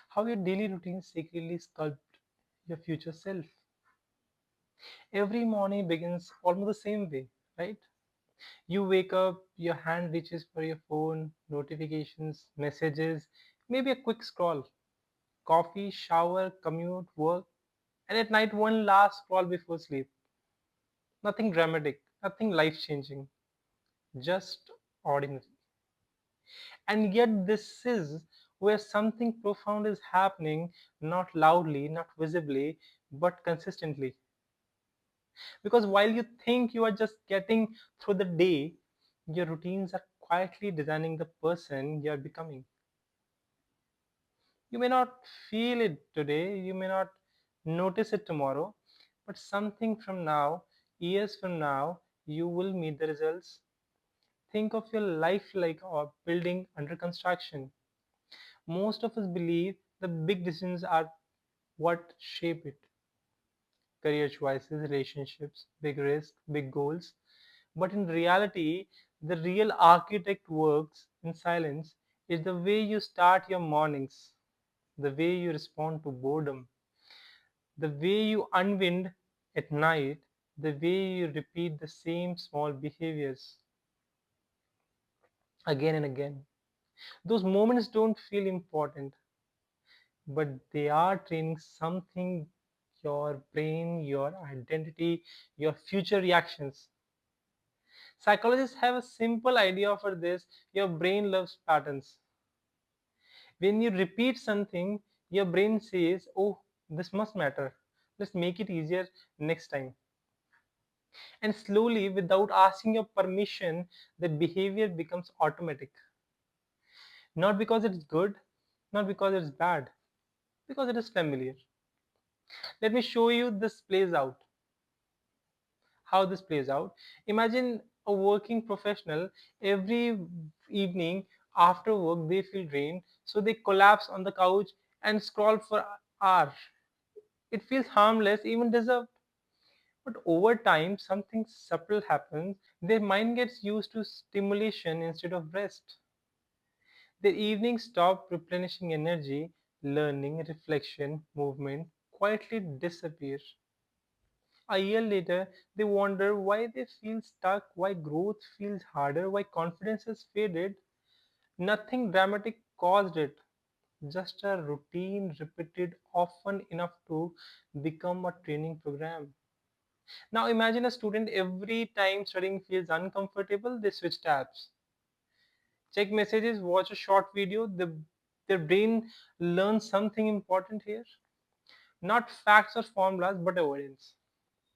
how your daily routines secretly sculpt your future self. Every morning begins almost the same way, right? You wake up, your hand reaches for your phone, notifications, messages, maybe a quick scroll, coffee, shower, commute, work, and at night one last scroll before sleep. Nothing dramatic, nothing life changing, just ordinary. And yet, this is where something profound is happening, not loudly, not visibly, but consistently. Because while you think you are just getting through the day, your routines are quietly designing the person you are becoming. You may not feel it today, you may not notice it tomorrow, but something from now, years from now, you will meet the results. Think of your life like a building under construction. Most of us believe the big decisions are what shape it: career choices, relationships, big risks, big goals. But in reality, the real architect works in silence. Is the way you start your mornings, the way you respond to boredom, the way you unwind at night, the way you repeat the same small behaviors again and again. Those moments don't feel important, but they are training something: your brain, your identity, your future reactions. Psychologists have a simple idea for this: your brain loves patterns. When you repeat something, your brain says, "Oh, this must matter. Let's make it easier next time." And slowly, without asking your permission, the behavior becomes automatic. Not because it's good, not because it's bad, because it is familiar. Let me show you this plays out. How this plays out. Imagine a working professional. Every evening after work, they feel drained, so they collapse on the couch and scroll for hours. It feels harmless, even deserved. But over time, something subtle happens. Their mind gets used to stimulation instead of rest. Their evenings stop replenishing energy, learning, reflection, movement quietly disappear. A year later, they wonder why they feel stuck, why growth feels harder, why confidence has faded. Nothing dramatic caused it, just a routine repeated often enough to become a training program. Now imagine a student. Every time studying feels uncomfortable, they switch tabs, check messages, watch a short video. Their brain learns something important here. Not facts or formulas, but avoidance.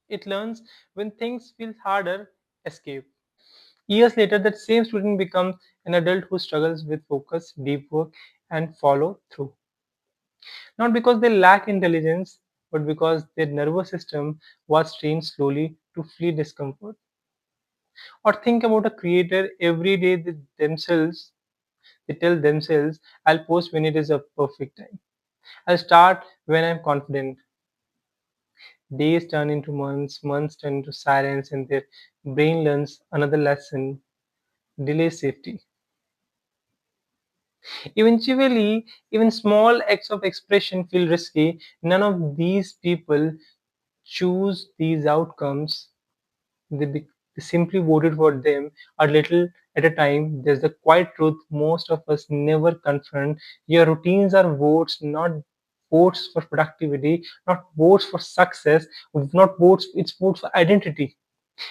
It learns when things feel harder, escape. Years later, that same student becomes an adult who struggles with focus, deep work, and follow through. Not because they lack intelligence, but because their nervous system was trained slowly to flee discomfort. Or think about a creator. Every day they tell themselves, "I'll post when it is a perfect time. I'll start when I'm confident." Days turn into months, months turn into silence, and their brain learns another lesson: delay safety. Eventually, even small acts of expression feel risky. None of these people choose these outcomes. They simply voted for them a little at a time. There's the quiet truth most of us never confront. Your routines are votes, not votes for productivity, not votes for success, not votes, it's votes for identity.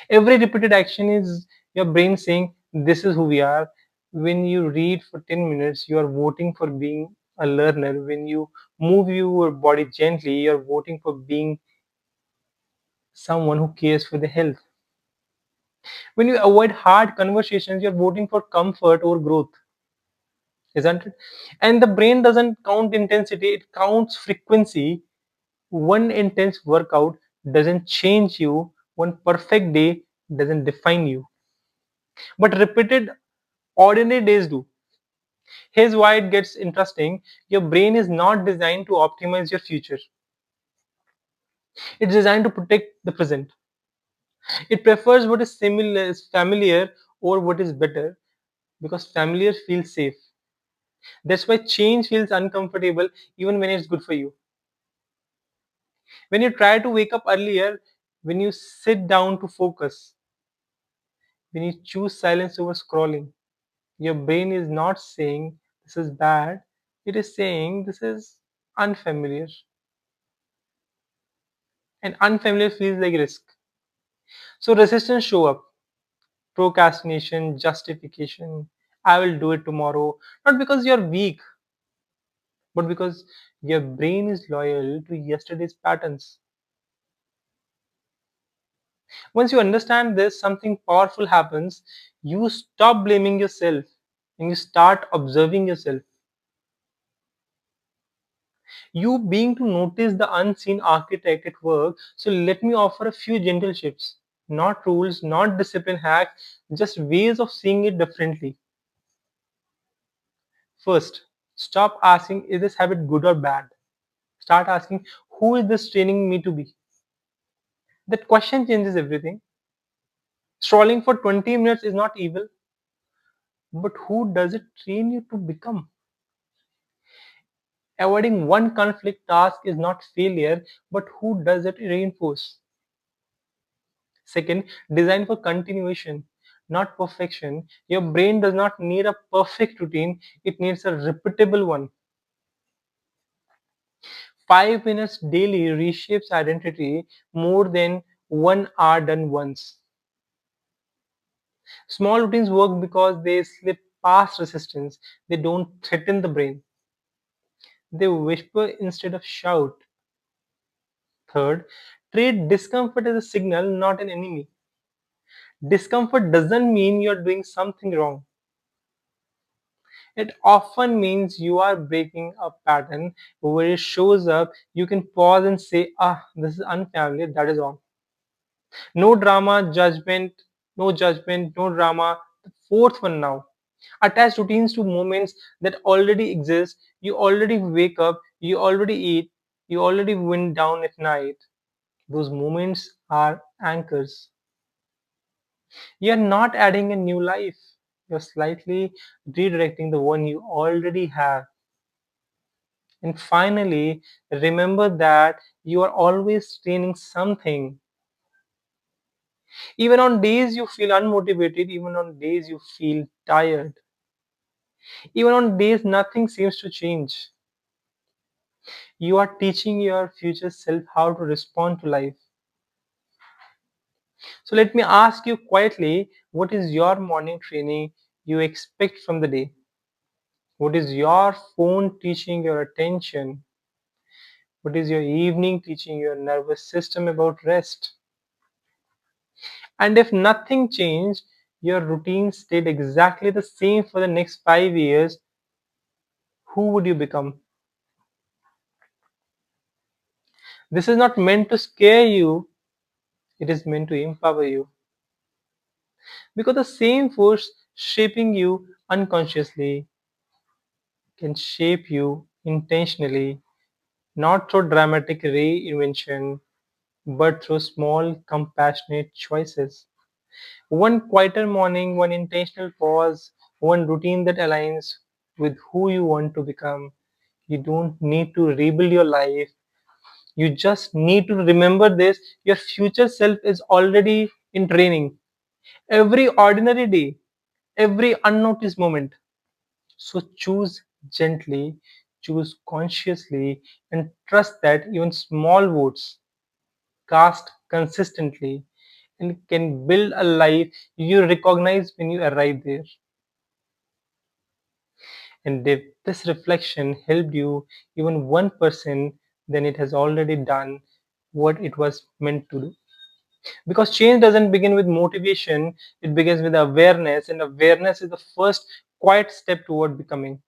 Every repeated action is your brain saying, "This is who we are." When you read for 10 minutes, you are voting for being a learner. When you move your body gently, you're voting for being someone who cares for the health. When you avoid hard conversations, you're voting for comfort over growth, isn't it? And the brain doesn't count intensity, it counts frequency. One intense workout doesn't change you, one perfect day doesn't define you. But repeated ordinary days do. Here's why it gets interesting. Your brain is not designed to optimize your future, it's designed to protect the present. It prefers what is similar, is familiar, over what is better, because familiar feels safe. That's why change feels uncomfortable even when it's good for you. When you try to wake up earlier, when you sit down to focus, when you choose silence over scrolling, your brain is not saying this is bad, it is saying this is unfamiliar. And unfamiliar feels like risk. So resistance show up. Procrastination, justification. I will do it tomorrow. Not because you're weak, but because your brain is loyal to yesterday's patterns. Once you understand this, something powerful happens. You stop blaming yourself and you start observing yourself. You being to notice the unseen architect at work. So let me offer a few gentle shifts. Not rules, not discipline hacks, just ways of seeing it differently. First, stop asking, is this habit good or bad? Start asking, who is this training me to be? That question changes everything. Strolling for 20 minutes is not evil, but who does it train you to become? Avoiding one conflict task is not failure, but who does it reinforce? Second, design for continuation, not perfection. Your brain does not need a perfect routine, it needs a repeatable one. 5 minutes daily reshapes identity more than 1 hour done once. Small routines work because they slip past resistance, they don't threaten the brain, they whisper instead of shout. Third, treat discomfort as a signal, not an enemy. Discomfort doesn't mean you're doing something wrong. It often means you are breaking a pattern where it shows up. You can pause and say, ah, this is unfamiliar, that is all. No drama, judgment, no drama. The fourth one now. Attach routines to moments that already exist. You already wake up, you already eat, you already wind down at night. Those moments are anchors. You're not adding a new life. You're slightly redirecting the one you already have. And finally, remember that you are always training something. Even on days you feel unmotivated, even on days you feel tired, even on days nothing seems to change, you are teaching your future self how to respond to life. So let me ask you quietly, what is your morning training you expect from the day? What is your phone teaching your attention? What is your evening teaching your nervous system about rest? And if nothing changed, your routine stayed exactly the same for the next 5 years, who would you become? This is not meant to scare you, it is meant to empower you. Because the same force shaping you unconsciously can shape you intentionally, not through dramatic reinvention, but through small, compassionate choices. One quieter morning, one intentional pause, one routine that aligns with who you want to become. You don't need to rebuild your life. You just need to remember this. Your future self is already in training. Every ordinary day, every unnoticed moment. So choose gently, choose consciously, and trust that even small votes cast consistently and can build a life you recognize when you arrive there. And if this reflection helped you even 1%, then it has already done what it was meant to do. Because change doesn't begin with motivation, it begins with awareness, and awareness is the first quiet step toward becoming.